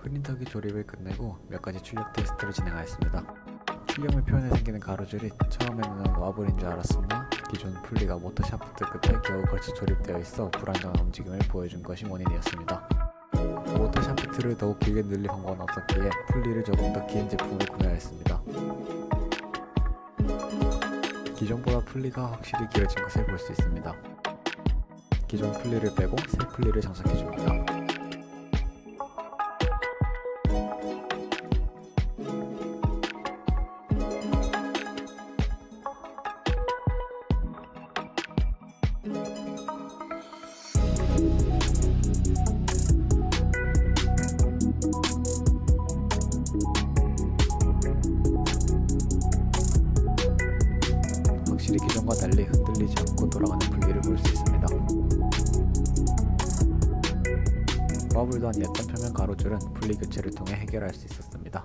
프린터기 조립을 끝내고 몇 가지 출력 테스트를 진행하였습니다. 출력물 표면에 생기는 가로줄이 처음에는 와블인 줄 알았으나 기존 풀리가 모터 샤프트 끝에 겨우 걸쳐 조립되어 있어 불안정한 움직임을 보여준 것이 원인이었습니다. 모터 샤프트를 더욱 길게 늘릴 방법은 없었기에 풀리를 조금 더 긴 제품을 구매하였습니다. 기존보다 풀리가 확실히 길어진 것을 볼 수 있습니다. 기존 풀리를 빼고 새 풀리를 장착해줍니다. 확실히 기존과 달리 흔들리지 않고 돌아가는 풀리를 볼 수 있습니다. 와블도 아니었던 표면 가로줄은 풀리 교체를 통해 해결할 수 있었습니다.